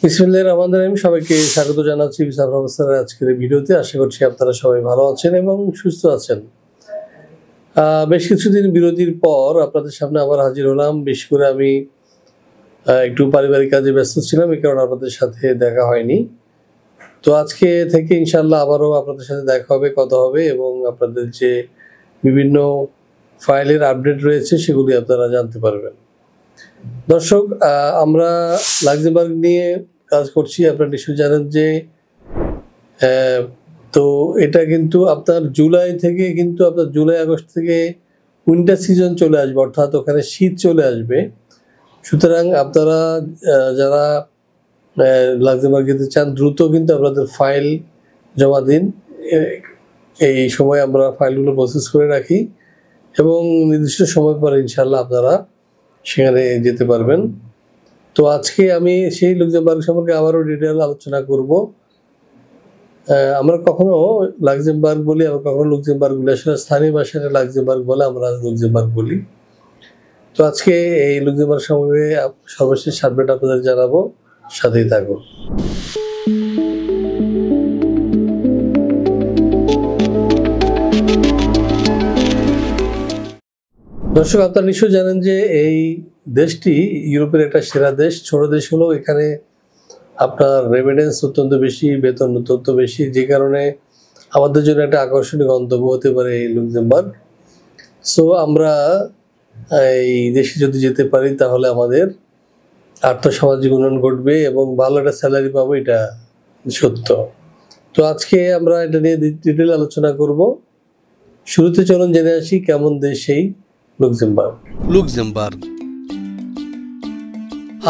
বিসমিল্লাহির রহমানির রহিম। সবাইকে স্বাগত জানাচ্ছি ভিসা প্রফেসরের আজকের ভিডিওতে। আশা করছি আপনারা সবাই ভালো আছেন এবং সুস্থ আছেন। বেশ কিছুদিন বিরতির পর আপনাদের সামনে আবার হাজির হলাম। বেশ করে আমি একটু পারিবারিক কাজে ব্যস্ত ছিলাম, এই কারণে আপনাদের সাথে দেখা হয়নি। তো আজকে থেকে ইনশাআল্লাহ আবারও আপনাদের সাথে দেখা হবে, কথা হবে এবং আপনাদের যে বিভিন্ন ফাইলের আপডেট রয়েছে সেগুলি আপনারা জানতে পারবেন। দর্শক, আমরা লাক্সেমবার্গ নিয়ে কাজ করছি। আপনারা নিশ্চয়ই জানেন যে তো এটা কিন্তু আপনার জুলাই থেকে কিন্তু আপনার জুলাই আগস্ট থেকে উইন্টার সিজন চলে আসবে, অর্থাৎ ওখানে শীত চলে আসবে। সুতরাং আপনারা যারা লাক্সেমবার্গ যেতে চান দ্রুত কিন্তু আপনাদের ফাইল জমা দিন। এই সময় আমরা ফাইলগুলো প্রসেস করে রাখি এবং নির্দিষ্ট সময় পরে ইনশাআল্লাহ আপনারা সেখানে যেতে পারবেন। তো আজকে আমি সেই লাক্সেমবার্গ সম্পর্কে আবারও ডিটেল আলোচনা করব। আমরা কখনো লাক্সেমবার্গ বলি, আবার কখনো লুক্সেমবার্গ বলি। আসলে স্থানীয় ভাষায় লাক্সেমবার্গ বলে, আমরা লুক্সেমবার্গ বলি। তো আজকে এই লুক্সেমবার্গ সম্পর্কে সর্বশেষ আপডেট আপনাদের জানাবো, সাথেই থাকো। দর্শক, আপনারা নিশ্চয়ই জানেন যে এই দেশটি ইউরোপের একটা সেরা দেশ। ছোট দেশ হলেও এখানে আপনার রেমিটেন্স অত্যন্ত বেশি, বেতন অত্যন্ত বেশি, যে কারণে আমাদের জন্য একটা আকর্ষণীয় গন্তব্য হতে পারে এই লুক্সেমবার্গ। সো আমরা এই দেশে যদি যেতে পারি তাহলে আমাদের আর্থসামাজিক উন্নয়ন ঘটবে এবং ভালো একটা স্যালারি পাবো, এটা সত্য। তো আজকে আমরা এটা নিয়ে ডিটেল আলোচনা করব। শুরুতে চলুন জেনে আসি কেমন দেশ এই লুক্সেমবার্গ।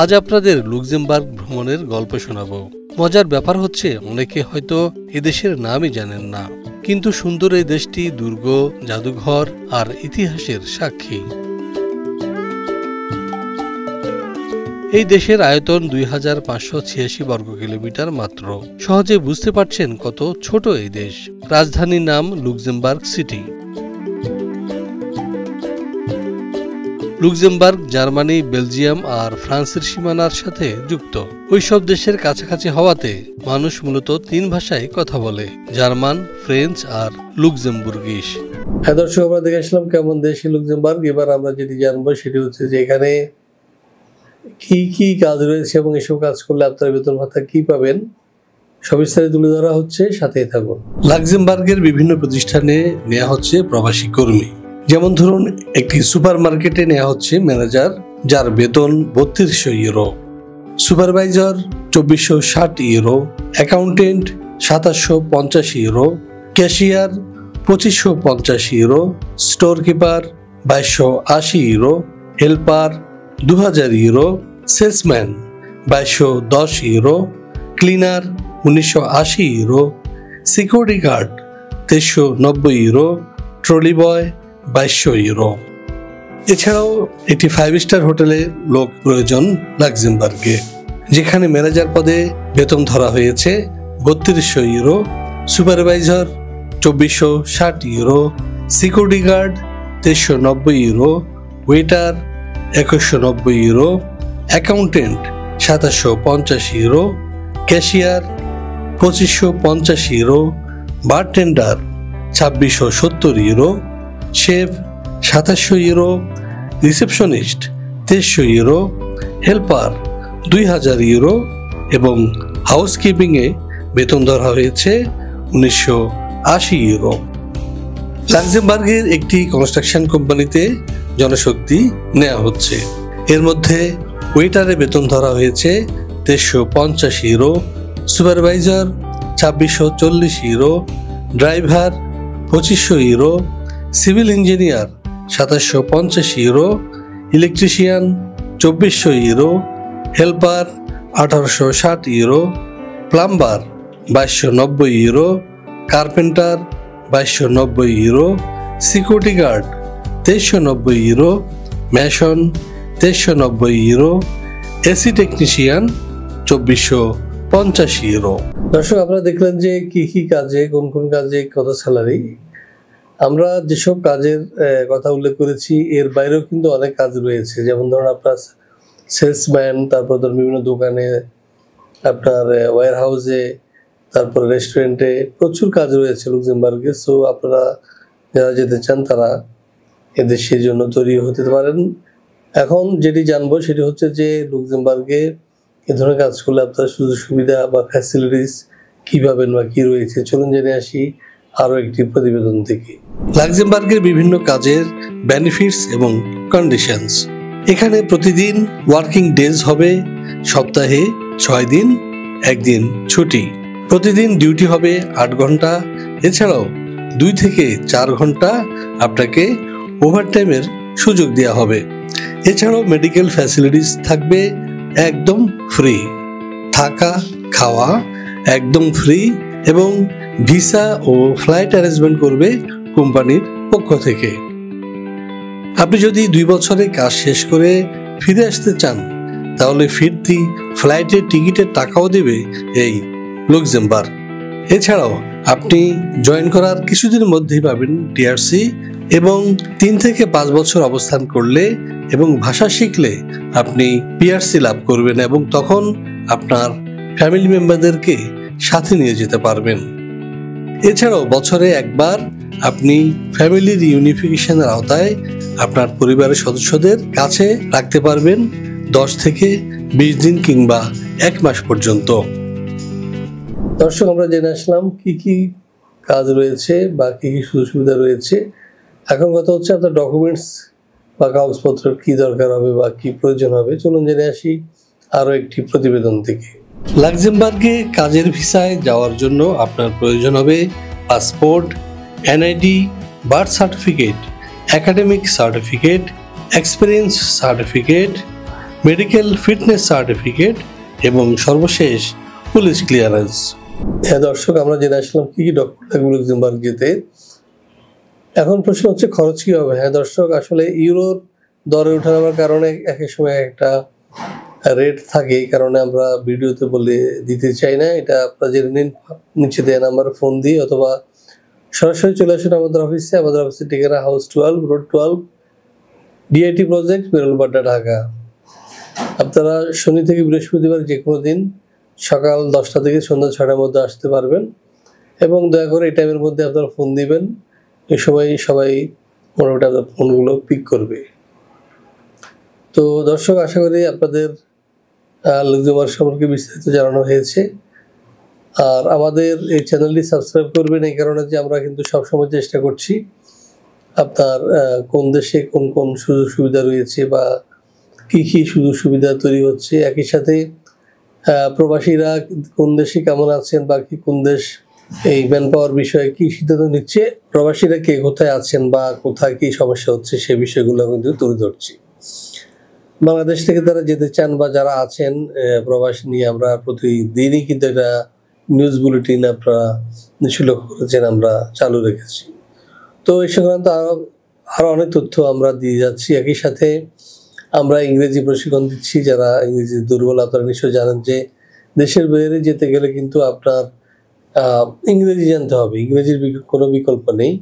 আজ আপনাদের লুক্সেমবার্গ ভ্রমণের গল্প শোনাবো। মজার ব্যাপার হচ্ছে অনেকে হয়তো এদেশের নামই জানেন না, কিন্তু সুন্দর এই দেশটি দুর্গ, জাদুঘর আর ইতিহাসের সাক্ষী। এই দেশের আয়তন 2586 বর্গ কিলোমিটার মাত্র। সহজে বুঝতে পারছেন কত ছোট এই দেশ। রাজধানীর নাম Luxembourg city. Luxembourg Germany, Belgium আর ফ্রান্সের সীমানার সাথে যুক্ত। ওইসব দেশের কাছাকাছি হওয়াতে মানুষ মূলত 3 ভাষায় কথা বলে: জার্মান, ফ্রেঞ্চ আর লুক্সেমবুর্গিশ। হ্যাঁ দর্শক, আমরা দেখে আসলাম কেমন দেশ লুক্সেমবার্গ। এবার আমরা যেটি জানবো সেটি হচ্ছে যে এখানে কি কি কাজ রয়েছে এবং এসব কাজ করলে আপনারা বেতন ভাতা কি পাবেন, সবিস্তারে তুলে ধরা হচ্ছে, সাথেই থাকুন। লাক্সেমবার্গের বিভিন্ন প্রতিষ্ঠানে নেওয়া হচ্ছে প্রবাসী কর্মী। যেমন ধরুন, একটি সুপার মার্কেটে নেওয়া হচ্ছে ম্যানেজার, যার বেতন 3200 euro, supervisor 2460 euro, accountant 2750 euro, cashier 2550 euro, store keeper 2280 euro, helper 2000 euro, salesman 2210 euro, cleaner 1980 euro, security guard 2390 euro, trolley boy 2200 euro. এছাড়াও একটি 5 স্টার হোটেলে লোক প্রয়োজন লাক্সেমবার্গে, যেখানে ম্যানেজার পদে বেতন ধরা হয়েছে 3200 euro, supervisor 2460 euro, security guard 2390 euro, waiter 2190 euro, accountant 2750 euro, cashier 2550 euro, bartender 2670 euro, chef 2700 euro, receptionist 2300 euro, helper 2000 euro এবং হাউসকিপিংয়ে বেতন ধরা হয়েছে 1980 ইউরো। লাক্সেমবার্গের একটি কনস্ট্রাকশন কোম্পানিতে জনশক্তি নেওয়া হচ্ছে। এর মধ্যে ওয়েটারে বেতন ধরা হয়েছে 2350 euro, supervisor 2640 euro, driver 2500 euro, civil engineer 2750 euro, electrician 2400 euro, helper 1860 euro, plumber 2290 euro, carpenter 2290 euro, security guard 2390 euro, mason 2390 euro, AC technician 2450 euro. দর্শক, আপনারা দেখলেন যে কি কি কাজে, কোন কোন কাজে কত স্যালারি। আমরা যেসব কাজের কথা উল্লেখ করেছি এর বাইরেও কিন্তু অনেক কাজ রয়েছে। যেমন ধরুন আপনার সেলসম্যান, তারপর ধরুন বিভিন্ন দোকানে আপনার ওয়্যার হাউসে, তারপরে রেস্টুরেন্টে প্রচুর কাজ রয়েছে লুক্সেমবার্গে। সো আপনারা যারা যেতে চান তারা এদেশের জন্য তৈরি হতে পারেন। এখন যেটি জানবো সেটি হচ্ছে যে লুক্সেমবার্গে এ ধরনের কাজ করলে আপনার সুযোগ সুবিধা বা ফ্যাসিলিটিস কী পাবেন বা কী রয়েছে, চলুন জেনে আসি আরও একটি প্রতিবেদন থেকে। লাক্সেমবার্গের বিভিন্ন কাজের বেনিফিটস এবং কন্ডিশনস। এখানে প্রতিদিন ওয়ার্কিং ডেজ হবে, সপ্তাহে 6 দিন, 1 দিন ছুটি। প্রতিদিন ডিউটি হবে 8 ঘন্টা। এছাড়াও 2 থেকে 4 ঘন্টা আপনাকে ওভারটাইমের সুযোগ দেওয়া হবে। এছাড়াও মেডিকেল ফ্যাসিলিটিস থাকবে একদম ফ্রি, থাকা খাওয়া একদম ফ্রি, এবং ভিসা ও ফ্লাইট অ্যারেঞ্জমেন্ট করবে কোম্পানির পক্ষ থেকে। আপনি যদি 2 বছরে কাজ শেষ করে ফিরে আসতে চান তাহলে ফিরতি ফ্লাইটের টিকিটের টাকাও দেবে এই লুক্সেমবার্গ। এছাড়াও আপনি জয়েন করার কিছুদিনের মধ্যেই পাবেন টিআরসি, এবং 3 থেকে 5 বছর অবস্থান করলে এবং ভাষা শিখলে আপনি পিআরসি লাভ করবেন, এবং তখন আপনার ফ্যামিলি মেম্বারদেরকে সাথে নিয়ে যেতে পারবেন। এছাড়াও বছরে একবার আপনি ফ্যামিলি রিইউনিফিকেশনের আওতায় আপনার পরিবারের সদস্যদের কাছে রাখতে পারবেন 10 থেকে 20 দিন কিংবা 1 মাস পর্যন্ত। দর্শক, আমরা জেনে আসলাম কি কি কাজ রয়েছে বা কি কি সুযোগ সুবিধা রয়েছে। এখন কথা হচ্ছে আপনার ডকুমেন্টস বা কাগজপত্র কি দরকার হবে বা কি প্রয়োজন হবে, চলুন জেনে আসি আরও একটি প্রতিবেদন থেকে। লাক্সেমবার্গে কাজের ভিসায় যাওয়ার জন্য আপনার প্রয়োজন হবে passport, NID, birth certificate, academic certificate, experience certificate, medical fitness certificate এবং সর্বশেষ পুলিশ ক্লিয়ারেন্স। হ্যাঁ দর্শক, আমরা জেনে আসলাম কি কি ডকুমেন্ট লাগবে লুক্সেমবার্গ যেতে। এখন প্রশ্ন হচ্ছে খরচ কী হবে। হ্যাঁ দর্শক, আসলে ইউরোর দরে ওঠানামার কারণে এক এক সময় একটা রেট থাকে, এই কারণে আমরা ভিডিওতে বলে দিতে চাই না। এটা আপনারা জেনে নিন নিচে দেওয়া নাম্বারে ফোন দিয়ে, অথবা সরাসরি চলে আসুন আমাদের অফিসে। আমাদের অফিসের ঠিকানা হাউস 12, রোড 12, ডিআইটি প্রজেক্ট, বেরোলবাড্ডা, ঢাকা। আপনারা শনি থেকে বৃহস্পতিবার যে কোনো দিন সকাল 10টা থেকে সন্ধ্যা 6টার মধ্যে আসতে পারবেন, এবং দয়া করে এই টাইমের মধ্যে আপনারা ফোন দিবেন। এই সময় সবাই মোটামুটি আপনার ফোনগুলো পিক করবে। তো দর্শক, আশা করি আপনাদের লুক্সেমবার্গ সম্পর্কে বিস্তারিত জানানো হয়েছে। আর আমাদের এই চ্যানেলটি সাবস্ক্রাইব করবেন এই কারণে যে আমরা কিন্তু সবসময় চেষ্টা করছি আপনার কোন দেশে কোন কোন সুযোগ সুবিধা রয়েছে বা কী কী সুযোগ সুবিধা তৈরি হচ্ছে, একই সাথে প্রবাসীরা কোন দেশে কেমন আছেন বা কি কোন দেশ এই ম্যান পাওয়ার বিষয়ে কী সিদ্ধান্ত নিচ্ছে, প্রবাসীরা কে কোথায় আছেন বা কোথায় কী সমস্যা হচ্ছে সে বিষয়গুলো কিন্তু তুলে ধরছি। বাংলাদেশ থেকে তারা যেতে চান বা যারা আছেন প্রবাস নিয়ে আমরা প্রতিদিনই কিন্তু একটা নিউজ বুলেটিন আপনারা নিশ্চয় লক্ষ্য করেছেন আমরা চালু রেখেছি। তো এই সংক্রান্ত আরও অনেক তথ্য আমরা দিয়ে যাচ্ছি। একই সাথে আমরা ইংরেজি প্রশিক্ষণ দিচ্ছি। যারা ইংরেজি দুর্বল আপনারা নিশ্চয় জানেন যে দেশের বাইরে যেতে গেলে কিন্তু আপনার ইংরেজি জানতে হবে, ইংরেজির কোনো বিকল্প নেই।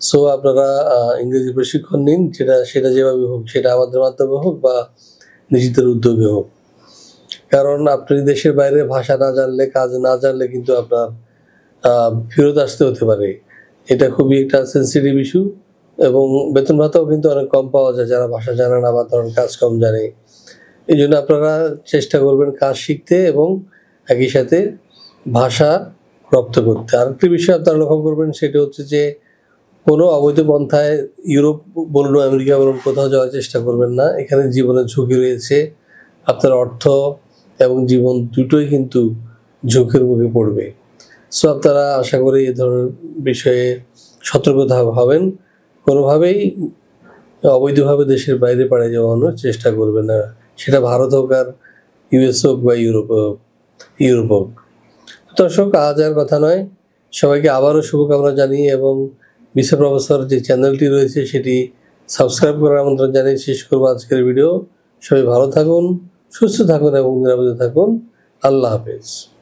সো আপনারা ইংরেজি প্রশিক্ষণ নিন, সেটা যেভাবে হোক, সেটা আমাদের মাধ্যমে হোক বা নিজেদের উদ্যোগে হোক। কারণ আপনি দেশের বাইরে ভাষা না জানলে, কাজ না জানলে কিন্তু আপনার ফেরত আসতে হতে পারে। এটা খুবই একটা সেন্সিটিভ ইস্যু, এবং বেতন ভাতাও কিন্তু অনেক কম পাওয়া যায় যারা ভাষা জানে না বা ধরেন কাজ কম জানে। এই জন্য আপনারা চেষ্টা করবেন কাজ শিখতে এবং একই সাথে ভাষা রপ্ত করতে। আরেকটি বিষয় আপনারা লক্ষ্য করবেন, সেটা হচ্ছে যে কোনো অবৈধ পন্থায় ইউরোপ বলুন, আমেরিকা বলুন, কোথাও যাওয়ার চেষ্টা করবেন না। এখানে জীবনের ঝুঁকি রয়েছে, আপনার অর্থ এবং জীবন দুটোই কিন্তু ঝুঁকির মুখে পড়বে। সো আপনারা আশা করি এ ধরনের বিষয়ে সতর্কতা হবেন, কোনোভাবেই অবৈধভাবে দেশের বাইরে পাড়ে যাওয়ানোর চেষ্টা করবেন না, সেটা ভারত হোক আর ইউএস হোক বা ইউরোপ হোক। দর্শক, আজ আর কথা নয়, সবাইকে আবারও শুভকামনা জানিয়ে এবং ভিসা প্রফেসর যে চ্যানেলটি রয়েছে সেটি সাবস্ক্রাইব করার আমন্ত্রণ জানিয়ে শেষ করবো আজকের ভিডিও। সবাই ভালো থাকুন, সুস্থ থাকুন এবং নিরাপদে থাকুন। আল্লাহ হাফেজ।